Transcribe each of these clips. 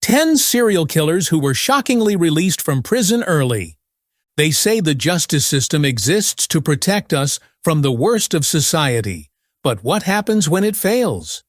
10 serial killers who were shockingly released from prison early. They say the justice system exists to protect us from the worst of society. But what happens when it fails?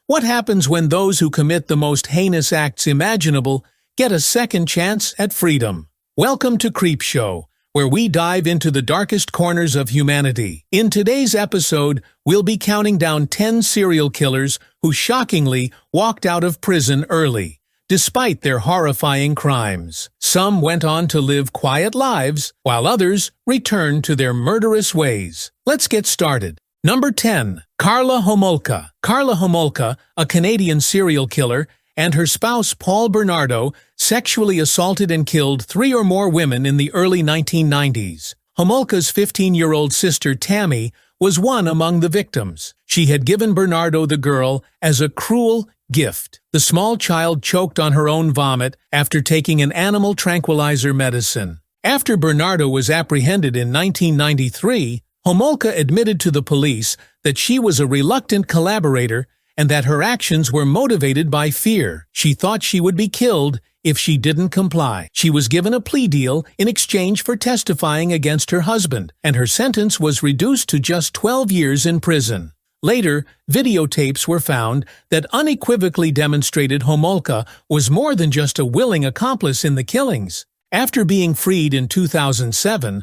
What happens when those who commit the most heinous acts imaginable get a second chance at freedom? Welcome to Creepshow, where we dive into the darkest corners of humanity. In today's episode, we'll be counting down 10 serial killers who shockingly walked out of prison early, despite their horrifying crimes. Some went on to live quiet lives, while others returned to their murderous ways. Let's get started. Number 10. Karla Homolka. Karla Homolka, a Canadian serial killer, and her spouse Paul Bernardo sexually assaulted and killed 3 or more women in the early 1990s. Homolka's 15-year-old sister Tammy was one among the victims. She had given Bernardo the girl as a cruel gift. The small child choked on her own vomit after taking an animal tranquilizer medicine. After Bernardo was apprehended in 1993, Homolka admitted to the police that she was a reluctant collaborator and that her actions were motivated by fear. She thought she would be killed if she didn't comply. She was given a plea deal in exchange for testifying against her husband, and her sentence was reduced to just 12 years in prison. Later, videotapes were found that unequivocally demonstrated Homolka was more than just a willing accomplice in the killings. After being freed in 2007,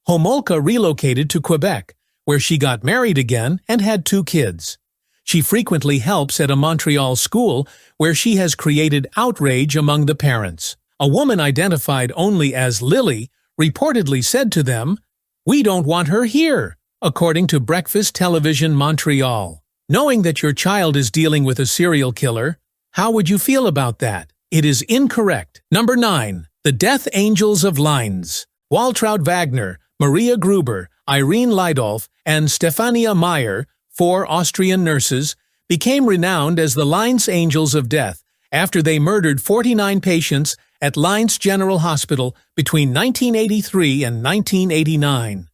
Homolka relocated to Quebec, where she got married again and had 2 kids. She frequently helps at a Montreal school where she has created outrage among the parents. A woman identified only as Lily reportedly said to them, "We don't want her here," according to Breakfast Television Montreal. Knowing that your child is dealing with a serial killer, how would you feel about that? It is incorrect. Number 9. The Death Angels of Lainz. Waltraud Wagner, Maria Gruber, Irene Leidolf, and Stefania Meyer, 4 Austrian nurses, became renowned as the Lainz Angels of Death after they murdered 49 patients at Lainz General Hospital between 1983 and 1989.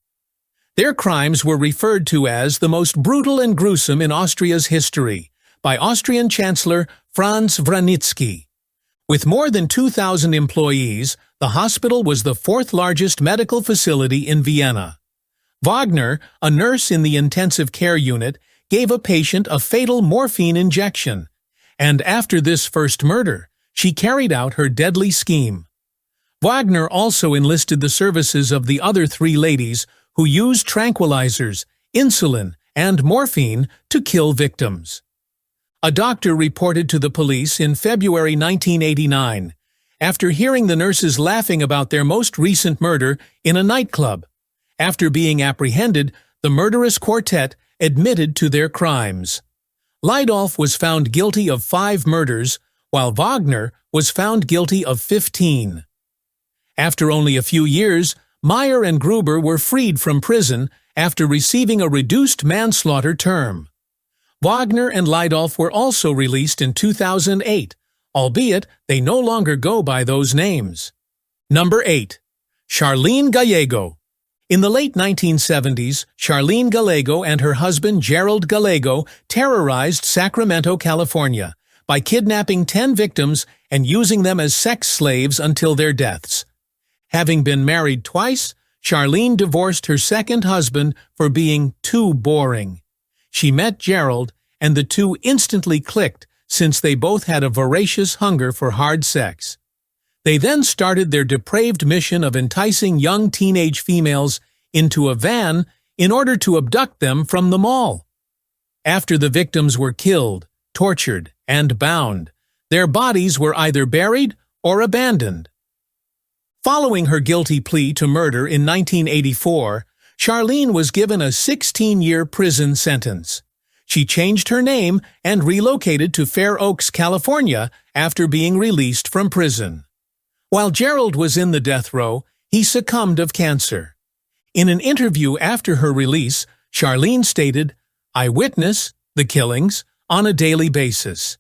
Their crimes were referred to as the most brutal and gruesome in Austria's history by Austrian Chancellor Franz Vranitzky. With more than 2,000 employees, the hospital was the 4th largest medical facility in Vienna. Wagner, a nurse in the intensive care unit, gave a patient a fatal morphine injection, and after this first murder, she carried out her deadly scheme. Wagner also enlisted the services of the other 3 ladies who used tranquilizers, insulin, and morphine to kill victims. A doctor reported to the police in February 1989 after hearing the nurses laughing about their most recent murder in a nightclub. After being apprehended, the murderous quartet admitted to their crimes. Leidolf was found guilty of 5 murders, while Wagner was found guilty of 15. After only a few years, Meyer and Gruber were freed from prison after receiving a reduced manslaughter term. Wagner and Leidolf were also released in 2008, albeit they no longer go by those names. Number 8. Charlene Gallego. In the late 1970s, Charlene Gallego and her husband Gerald Gallego terrorized Sacramento, California, by kidnapping 10 victims and using them as sex slaves until their deaths. Having been married twice, Charlene divorced her second husband for being too boring. She met Gerald, and the two instantly clicked since they both had a voracious hunger for hard sex. They then started their depraved mission of enticing young teenage females into a van in order to abduct them from the mall. After the victims were killed, tortured, and bound, their bodies were either buried or abandoned. Following her guilty plea to murder in 1984, Charlene was given a 16-year prison sentence. She changed her name and relocated to Fair Oaks, California after being released from prison. While Gerald was in the death row, he succumbed of cancer. In an interview after her release, Charlene stated, "I witness the killings on a daily basis.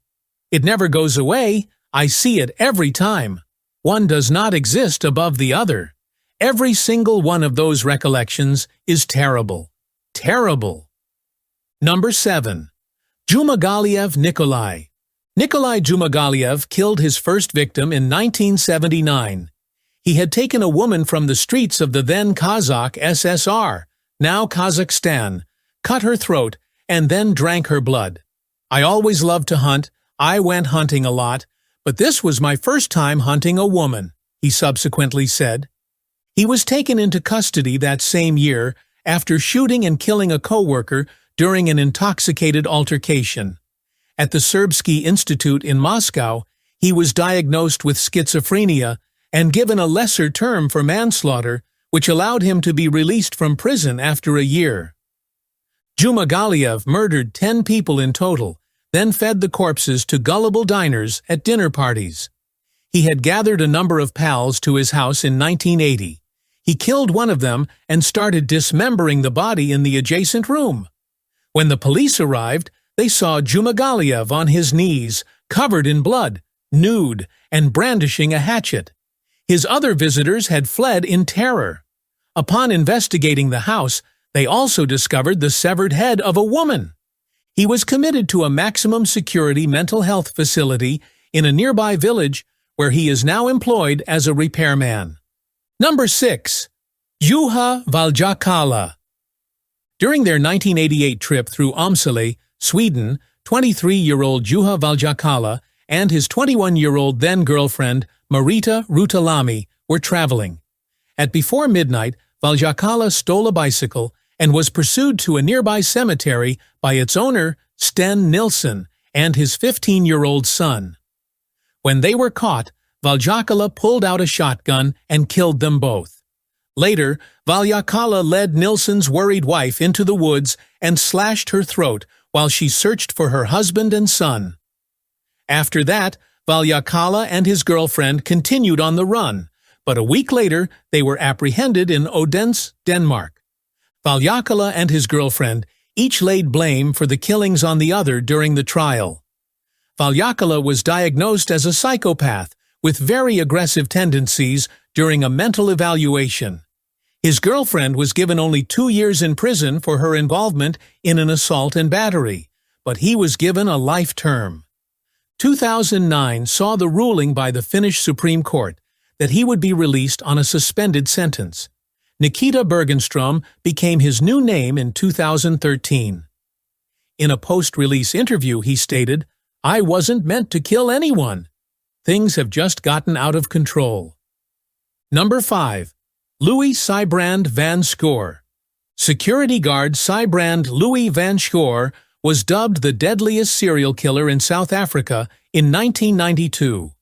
It never goes away. I see it every time. One does not exist above the other. Every single one of those recollections is terrible. Terrible." Number 7. Dzhumagaliev Nikolai. Nikolai Dzhumagaliev killed his first victim in 1979. He had taken a woman from the streets of the then Kazakh SSR, now Kazakhstan, cut her throat, and then drank her blood. I always loved to hunt. I went hunting a lot, but this was my first time hunting a woman, he subsequently said. He was taken into custody that same year after shooting and killing a co-worker during an intoxicated altercation. At the Serbsky Institute in Moscow, he was diagnosed with schizophrenia and given a lesser term for manslaughter, which allowed him to be released from prison after a year. Dzhumagaliev murdered 10 people in total, then fed the corpses to gullible diners at dinner parties. He had gathered a number of pals to his house in 1980. He killed one of them and started dismembering the body in the adjacent room. When the police arrived, they saw Dzhumagaliev on his knees, covered in blood, nude, and brandishing a hatchet. His other visitors had fled in terror. Upon investigating the house, they also discovered the severed head of a woman. He was committed to a maximum security mental health facility in a nearby village where he is now employed as a repairman. Number 6. Juha Valjakkala. During their 1988 trip through Åmsele, Sweden, 23-year-old Juha Valjakkala and his 21-year-old then-girlfriend, Marita Rutalami, were traveling. At before midnight, Valjakkala stole a bicycle and was pursued to a nearby cemetery by its owner, Sten Nilsson, and his 15-year-old son. When they were caught, Valjakkala pulled out a shotgun and killed them both. Later, Valjakkala led Nilsson's worried wife into the woods and slashed her throat while she searched for her husband and son. After that, Valjakkala and his girlfriend continued on the run, but a week later they were apprehended in Odense, Denmark. Valjakkala and his girlfriend each laid blame for the killings on the other during the trial. Valjakkala was diagnosed as a psychopath with very aggressive tendencies during a mental evaluation. His girlfriend was given only 2 years in prison for her involvement in an assault and battery, but he was given a life term. 2009 saw the ruling by the Finnish Supreme Court that he would be released on a suspended sentence. Nikita Bergenstrom became his new name in 2013. In a post-release interview, he stated, "I wasn't meant to kill anyone. Things have just gotten out of control." Number 5. Louis Sybrand van Schoor. Security guard Sybrand Louis van Schoor was dubbed the deadliest serial killer in South Africa in 1992.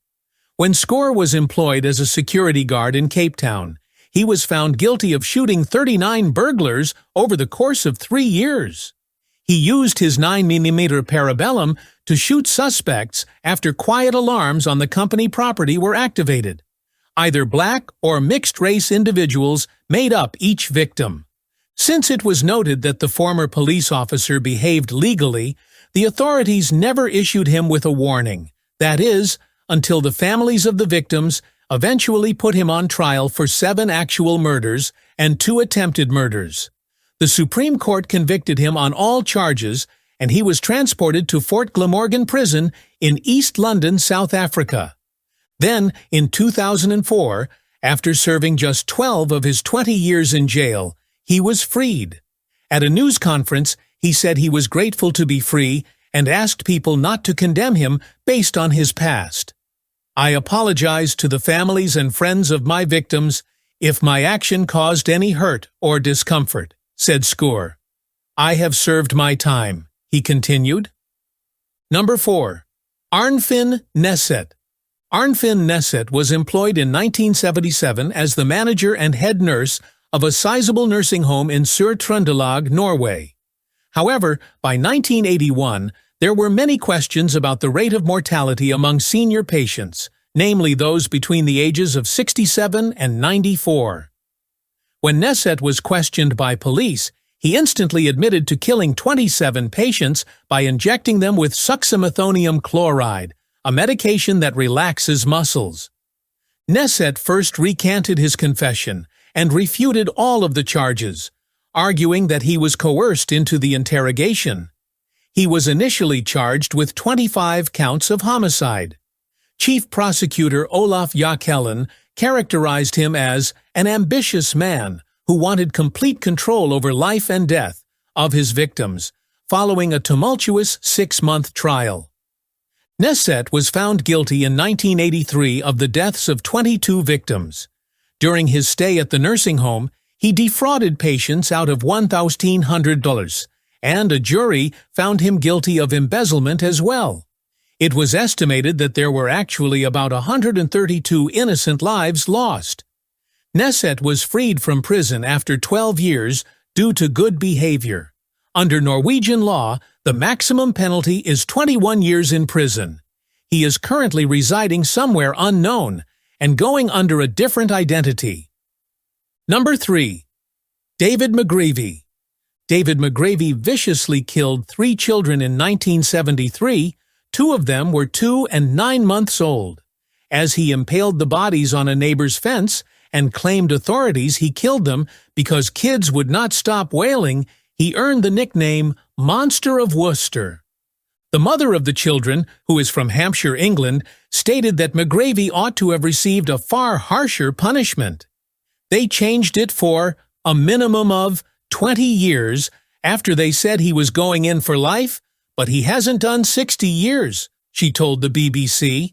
When Schoor was employed as a security guard in Cape Town, he was found guilty of shooting 39 burglars over the course of 3 years. He used his 9mm parabellum to shoot suspects after quiet alarms on the company property were activated. Either black or mixed-race individuals made up each victim. Since it was noted that the former police officer behaved legally, the authorities never issued him with a warning, that is, until the families of the victims eventually put him on trial for 7 actual murders and 2 attempted murders. The Supreme Court convicted him on all charges, and he was transported to Fort Glamorgan Prison in East London, South Africa. Then, in 2004, after serving just 12 of his 20 years in jail, he was freed. At a news conference, he said he was grateful to be free and asked people not to condemn him based on his past. "I apologize to the families and friends of my victims if my action caused any hurt or discomfort," said Schoor. "I have served my time," he continued. Number 4. Arnfinn Nesset. Arnfinn Nesset was employed in 1977 as the manager and head nurse of a sizable nursing home in Sør-Trøndelag, Norway. However, by 1981, there were many questions about the rate of mortality among senior patients, namely those between the ages of 67 and 94. When Nesset was questioned by police, he instantly admitted to killing 27 patients by injecting them with succinylmethonium chloride, a medication that relaxes muscles. Nesset first recanted his confession and refuted all of the charges, arguing that he was coerced into the interrogation. He was initially charged with 25 counts of homicide. Chief Prosecutor Olaf Jacqueline characterized him as an ambitious man who wanted complete control over life and death of his victims, following a tumultuous 6-month trial. Nesset was found guilty in 1983 of the deaths of 22 victims. During his stay at the nursing home, he defrauded patients out of $1,500, and a jury found him guilty of embezzlement as well. It was estimated that there were actually about 132 innocent lives lost. Nesset was freed from prison after 12 years due to good behavior. Under Norwegian law, the maximum penalty is 21 years in prison. He is currently residing somewhere unknown and going under a different identity. Number 3. David McGreavy. David McGreavy viciously killed 3 children in 1973. 2 of them were 2 and 9 months old. As he impaled the bodies on a neighbor's fence and claimed authorities he killed them because kids would not stop wailing, he earned the nickname Monster of Worcester. The mother of the children, who is from Hampshire, England, stated that McGreavy ought to have received a far harsher punishment. They changed it for a minimum of 20 years after they said he was going in for life, but he hasn't done 60 years, she told the BBC.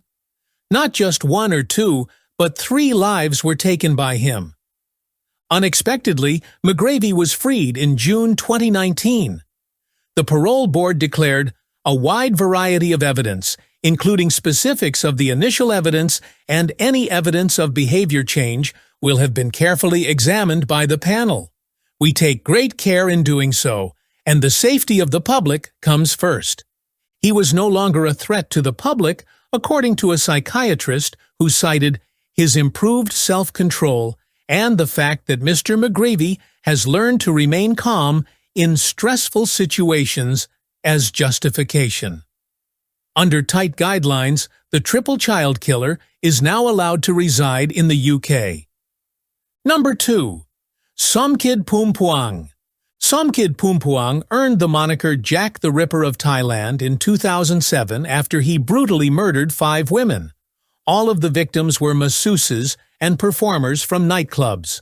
Not just 1 or 2, but 3 lives were taken by him. Unexpectedly, McGreavy was freed in June 2019. The parole board declared a wide variety of evidence, including specifics of the initial evidence and any evidence of behavior change, will have been carefully examined by the panel. We take great care in doing so, and the safety of the public comes first. He was no longer a threat to the public, according to a psychiatrist who cited his improved self-control and the fact that Mr. McGreavy has learned to remain calm in stressful situations as justification. Under tight guidelines, the triple child killer is now allowed to reside in the UK. Number 2. Somkid Poompuang. Somkid Poompuang earned the moniker Jack the Ripper of Thailand in 2007 after he brutally murdered 5 women. All of the victims were masseuses and performers from nightclubs.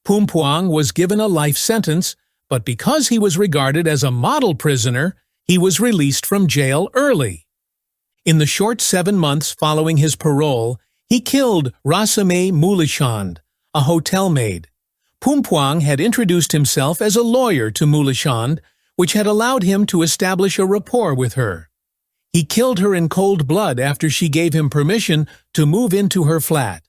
Poompuang was given a life sentence, but because he was regarded as a model prisoner, he was released from jail early. In the short 7 months following his parole, he killed Rasame Mulishand, a hotel maid. Poompuang had introduced himself as a lawyer to Mulishand, which had allowed him to establish a rapport with her. He killed her in cold blood after she gave him permission to move into her flat.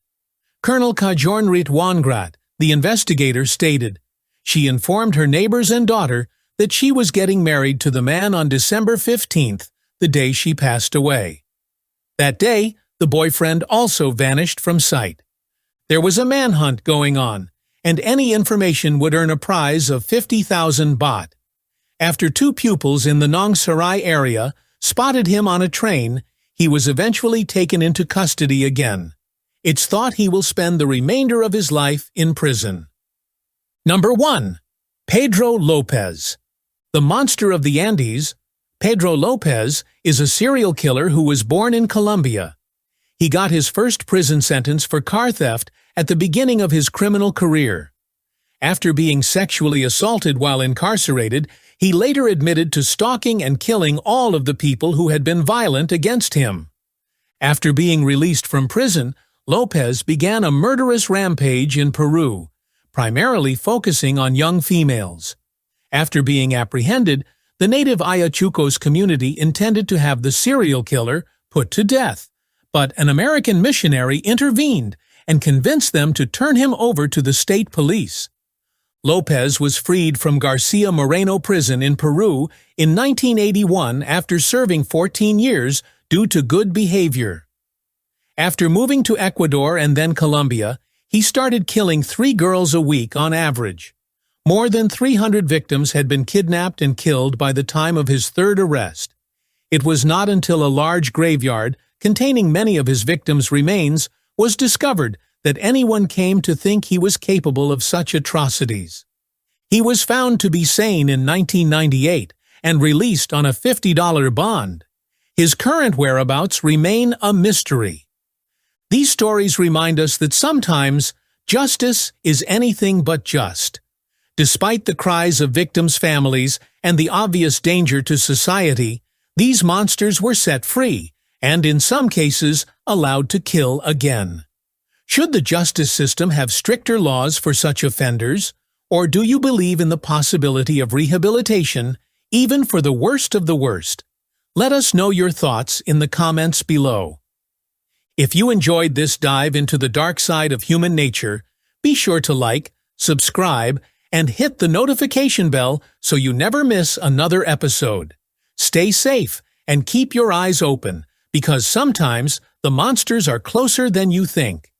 Colonel Kajornrit Wangrat, the investigator, stated, she informed her neighbors and daughter that she was getting married to the man on December 15th, the day she passed away. That day, the boyfriend also vanished from sight. There was a manhunt going on, and any information would earn a prize of 50,000 baht. After 2 pupils in the Nong Sarai area spotted him on a train, he was eventually taken into custody again. It's thought he will spend the remainder of his life in prison. Number 1. Pedro Lopez. The monster of the Andes, Pedro Lopez is a serial killer who was born in Colombia. He got his first prison sentence for car theft at the beginning of his criminal career. After being sexually assaulted while incarcerated, he later admitted to stalking and killing all of the people who had been violent against him. After being released from prison, Lopez began a murderous rampage in Peru, primarily focusing on young females. After being apprehended, the native Ayachucos community intended to have the serial killer put to death, but an American missionary intervened and convinced them to turn him over to the state police. Lopez was freed from Garcia Moreno prison in Peru in 1981 after serving 14 years due to good behavior. After moving to Ecuador and then Colombia, he started killing 3 girls a week on average. More than 300 victims had been kidnapped and killed by the time of his 3rd arrest. It was not until a large graveyard containing many of his victims' remains was discovered that anyone came to think he was capable of such atrocities. He was found to be sane in 1998 and released on a $50 bond. His current whereabouts remain a mystery. These stories remind us that sometimes justice is anything but just. Despite the cries of victims' families and the obvious danger to society, these monsters were set free and, in some cases, allowed to kill again. Should the justice system have stricter laws for such offenders, or do you believe in the possibility of rehabilitation, even for the worst of the worst? Let us know your thoughts in the comments below. If you enjoyed this dive into the dark side of human nature, be sure to like, subscribe, and hit the notification bell so you never miss another episode. Stay safe and keep your eyes open, because sometimes the monsters are closer than you think.